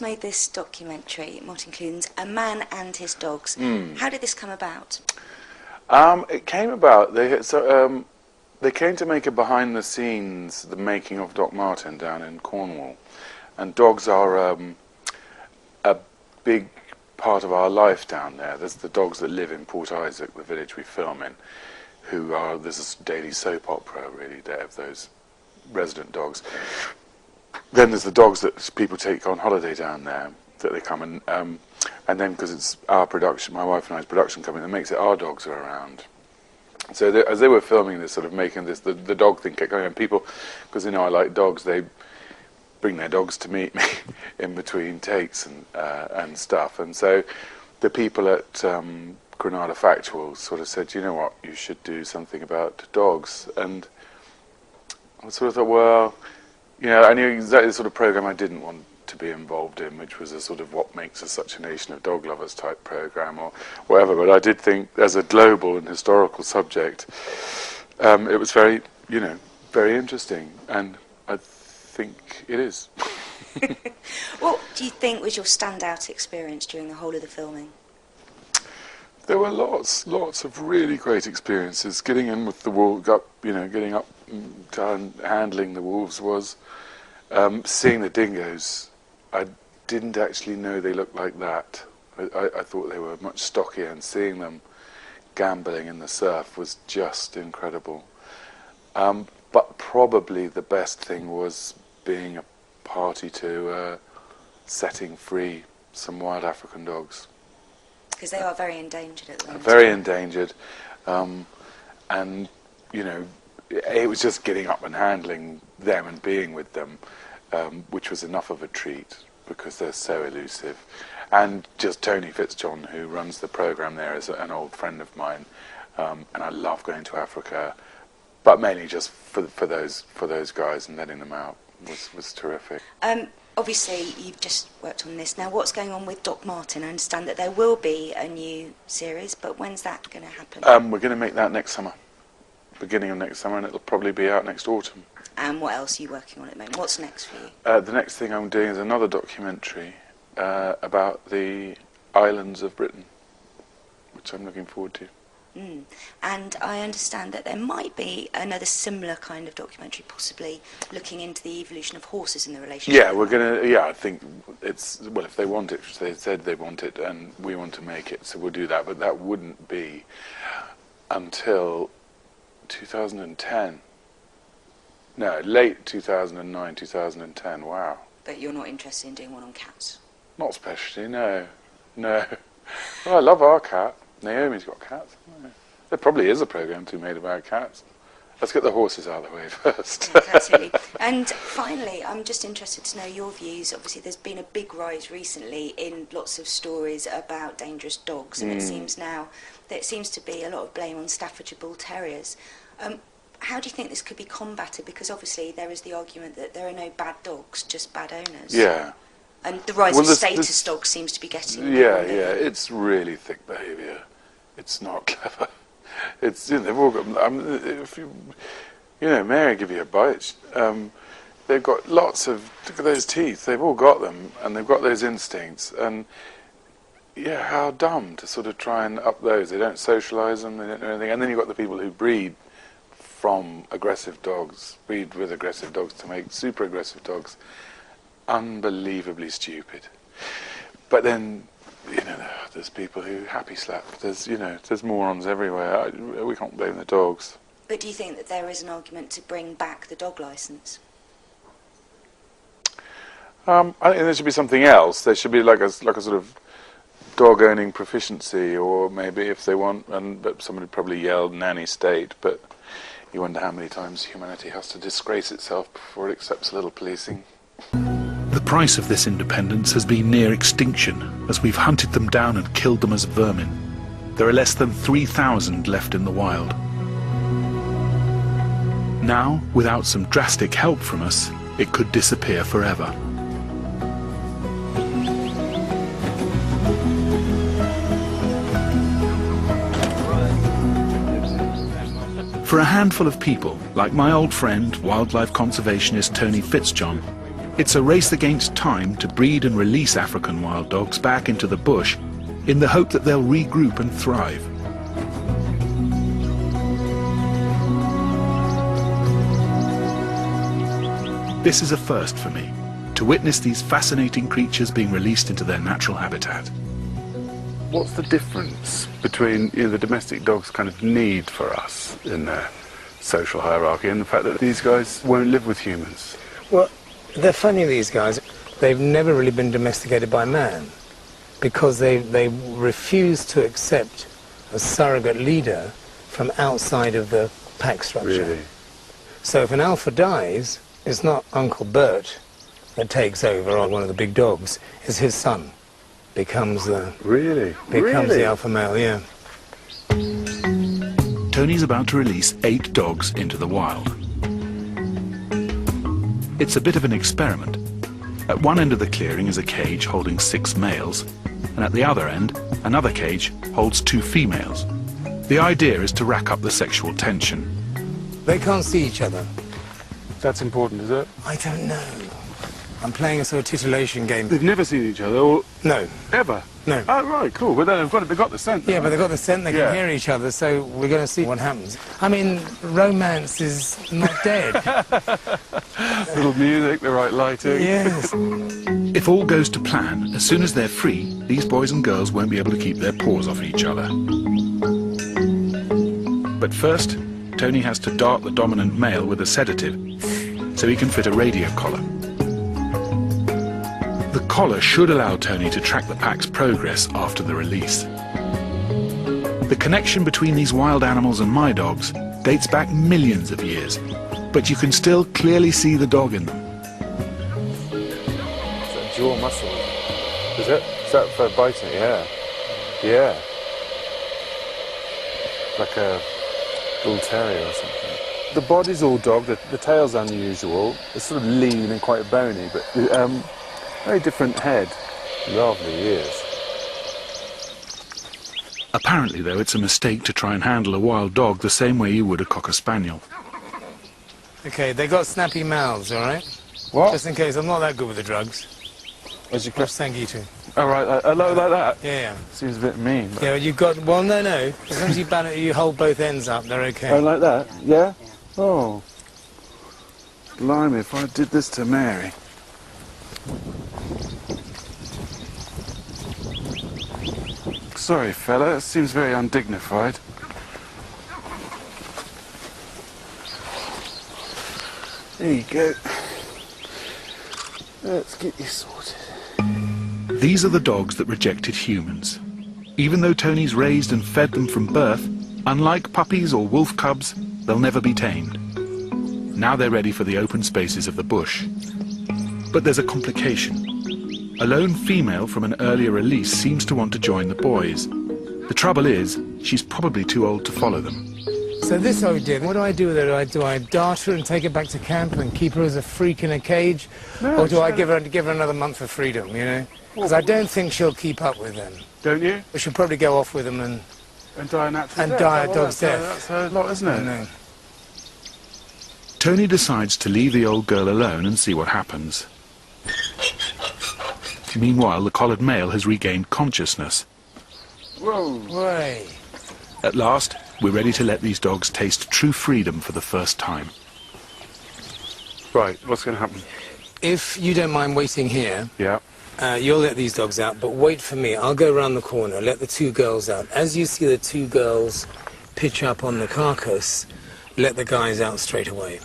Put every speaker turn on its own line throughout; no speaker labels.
Made this documentary, Martin Clunes, A Man and His Dogs. How did this come about?
It came about, they came to make a behind the scenes, the making of Doc Martin down in Cornwall. And dogs are a big part of our life down there. There's the dogs that live in Port Isaac, the village we film in, there's a daily soap opera really there of those resident dogs. Then there's the dogs that people take on holiday down there, that they come and then because it's our production, my wife and I's production company, that makes it our dogs are around. So as they were filming this, sort of making this, the dog thing kept going, and people, because they know I like dogs, they bring their dogs to meet me in between takes and stuff. And so the people at Granada Factual sort of said, you know what, you should do something about dogs. And I sort of thought, well, you know, I knew exactly the sort of program I didn't want to be involved in, which was a sort of what makes us such a nation of dog lovers type program or whatever. But I did think, as a global and historical subject, it was very, you know, very interesting, and I think it is.
What do you think was your standout experience during the whole of the filming?
There were lots of really great experiences. Getting in with the wolves, getting up to handling the wolves was. Seeing the dingoes, I didn't actually know they looked like that. I thought they were much stockier, and seeing them gambling in the surf was just incredible. But probably the best thing was being a party to setting free some wild African dogs.
Because they are very endangered at the moment.
Very endangered, and you know, it was just getting up and handling them and being with them, which was enough of a treat because they're so elusive. And just Tony Fitzjohn, who runs the program there, is an old friend of mine, and I love going to Africa, but mainly just for those guys and letting them out was terrific.
Obviously, you've just worked on this. Now, what's going on with Doc Martin? I understand that there will be a new series, but when's that going to happen?
We're going to make that next summer, beginning of next summer, and it'll probably be out next autumn.
And what else are you working on at the moment? What's next for you?
The next thing I'm doing is another documentary about the islands of Britain, which I'm looking forward to.
And I understand that there might be another similar kind of documentary, possibly looking into the evolution of horses in the relationship.
Yeah, we're gonna. Yeah, I think it's, well, if they want it, they said they want it, and we want to make it, so we'll do that. But that wouldn't be until 2010. No, late 2009, 2010. Wow.
But you're not interested in doing one on cats?
Not especially. No. Well, I love our cat. Naomi's got cats. There probably is a program to be made about cats. Let's get the horses out of the way first.
Yes, absolutely. And finally, I'm just interested to know your views. Obviously, there's been a big rise recently in lots of stories about dangerous dogs, and it seems now that it seems to be a lot of blame on Staffordshire Bull Terriers. How do you think this could be combated? Because obviously there is the argument that there are no bad dogs, just bad owners.
Yeah.
And the rise of status dogs seems to be getting...
Yeah, it's really thick behaviour. It's not clever. It's, you know, they've all got... if you know, Mary give you a bite. They've got lots of... Look at those teeth. They've all got them, and they've got those instincts. And, yeah, how dumb to sort of try and up those. They don't socialise them, they don't know anything. And then you've got the people who breed from aggressive dogs, breed with aggressive dogs to make super aggressive dogs. Unbelievably stupid. But then, you know, there's people who happy slap. There's, you know, there's morons everywhere. We can't blame the dogs.
But do you think that there is an argument to bring back the dog licence?
I think there should be something else. There should be like a sort of dog owning proficiency, or maybe if they want, but somebody would probably yell nanny state. But you wonder how many times humanity has to disgrace itself before it accepts a little policing.
The price of this independence has been near extinction, as we've hunted them down and killed them as vermin. There are less than 3,000 left in the wild. Now, without some drastic help from us, it could disappear forever. For a handful of people, like my old friend, wildlife conservationist Tony Fitzjohn, It's a race against time to breed and release African wild dogs back into the bush in the hope that they'll regroup and thrive. This is a first for me, to witness these fascinating creatures being released into their natural habitat.
What's the difference between the domestic dog's kind of need for us in their social hierarchy and the fact that these guys won't live with humans?
Well, they're funny, these guys. They've never really been domesticated by man because they refuse to accept a surrogate leader from outside of the pack structure.
Really?
So if an alpha dies, it's not Uncle Bert that takes over, or one of the big dogs. It's his son. Becomes the alpha male, yeah.
Tony's about to release 8 dogs into the wild. It's a bit of an experiment. At one end of the clearing is a cage holding 6 males, and at the other end, another cage holds 2 females. The idea is to rack up the sexual tension.
They can't see each other.
That's important, is it?
I don't know. I'm playing a sort of titillation game.
They've never seen each other, or
No.
ever?
No.
Oh, right, cool. But then they've got the scent.
Yeah, but they've got the scent, they
Yeah.
can hear each other, so we're going to see what happens. I mean, romance is not dead.
Little music, the right lighting.
Yes.
If all goes to plan, as soon as they're free, these boys and girls won't be able to keep their paws off each other. But first, Tony has to dart the dominant male with a sedative so he can fit a radio collar. The collar should allow Tony to track the pack's progress after the release. The connection between these wild animals and my dogs dates back millions of years, but you can still clearly see the dog in them.
It's that jaw muscle. Is it? Is that for biting? Yeah. Yeah. Like a bull terrier or something. The body's all dog, the tail's unusual. It's sort of lean and quite bony, but very different head. Lovely ears.
Apparently, though, it's a mistake to try and handle a wild dog the same way you would a cocker spaniel.
Okay, they got snappy mouths, all right?
What?
Just in case, I'm not that good with the drugs.
As you
Cross, thank you too.
Oh, right, like that?
Yeah.
Seems a bit mean. But...
Yeah, you've got, well, no. As long as you hold both ends up, they're okay.
Oh, like that? Yeah? Oh. Blimey, if I did this to Mary. Sorry, fella, it seems very undignified. There you go. Let's get you sorted.
These are the dogs that rejected humans. Even though Tony's raised and fed them from birth, unlike puppies or wolf cubs, they'll never be tamed. Now they're ready for the open spaces of the bush. But there's a complication. A lone female from an earlier release seems to want to join the boys. The trouble is, she's probably too old to follow them.
So this idea, what do I do with her? Do I dart her and take her back to camp and keep her as a freak in a cage?
No,
or do I give her another month of freedom, you know? Because I don't think she'll keep up with them.
Don't you?
We should probably go off with them and
die a natural death.
die a dog's death.
That's a lot, isn't it?
No.
Tony decides to leave the old girl alone and see what happens. Meanwhile, the collared male has regained consciousness.
Whoa.
Way.
At last, we're ready to let these dogs taste true freedom for the first time.
Right, what's going to happen?
If you don't mind waiting here,
Yeah.
you'll let these dogs out, but wait for me. I'll go around the corner, let the 2 girls out. As you see the 2 girls pitch up on the carcass, let the guys out straight away.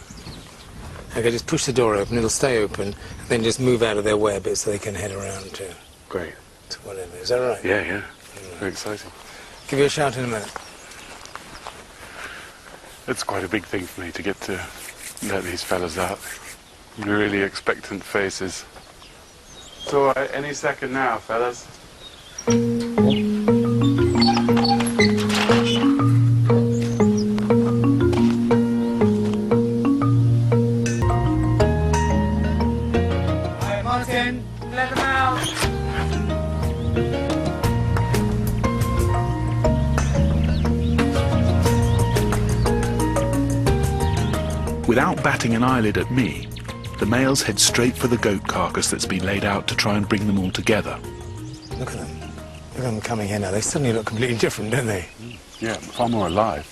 Okay, just push the door open, it'll stay open, then just move out of their way a bit so they can head around to
Great.
whatever. Is that right?
Yeah. Very exciting.
Give you a shout in a minute.
It's quite a big thing for me to get to let these fellas out. Really expectant faces. It's all right, any second now, fellas.
Hi, Martin, let them out.
Without batting an eyelid at me, the males head straight for the goat carcass that's been laid out to try and bring them all together.
Look at them. Look at them coming here now. They suddenly look completely different, don't they?
Yeah, far more alive.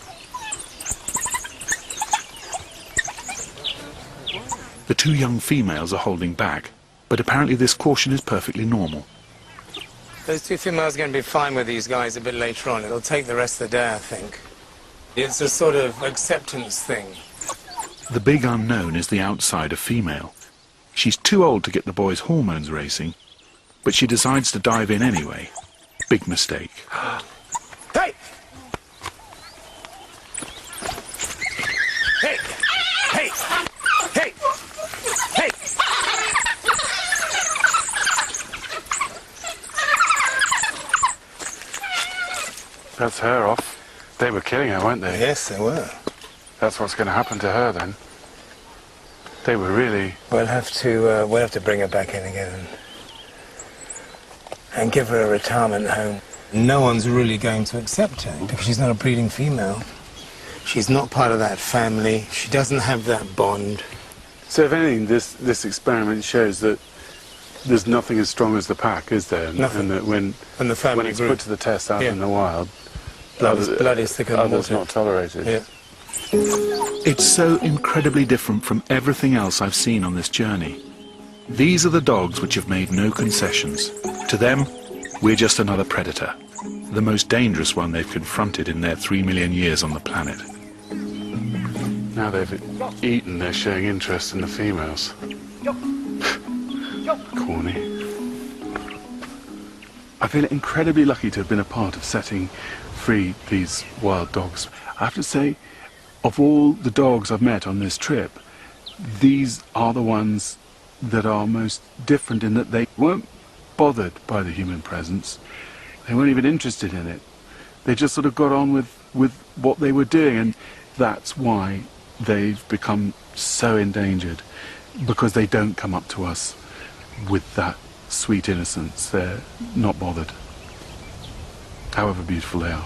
The two young females are holding back, but apparently this caution is perfectly normal.
Those two females are going to be fine with these guys a bit later on. It'll take the rest of the day, I think. It's a sort of acceptance thing.
The big unknown is the outsider female. She's too old to get the boys' hormones racing, but she decides to dive in anyway. Big mistake.
Hey! Hey! Hey! Hey! Hey!
That's her off. They were killing her, weren't they?
Yes, they were.
That's what's going to happen to her then. They were really...
We'll have to bring her back in again and give her a retirement home. No one's really going to accept her because she's not a breeding female. She's not part of that family. She doesn't have that bond.
So if anything, this experiment shows that there's nothing as strong as the pack, is there?
Nothing.
And that when it's put to the test out in the wild,
blood is thicker than
others
water.
not tolerated.
Yeah.
It's so incredibly different from everything else I've seen on this journey. These are the dogs which have made no concessions. To them, we're just another predator, the most dangerous one they've confronted in their 3 million years on the planet.
Now they've eaten, they're showing interest in the females. Corny. I feel incredibly lucky to have been a part of setting free these wild dogs. I have to say, of all the dogs I've met on this trip, these are the ones that are most different in that they weren't bothered by the human presence. They weren't even interested in it. They just sort of got on with what they were doing, and that's why they've become so endangered, because they don't come up to us with that sweet innocence. They're not bothered, however beautiful they are.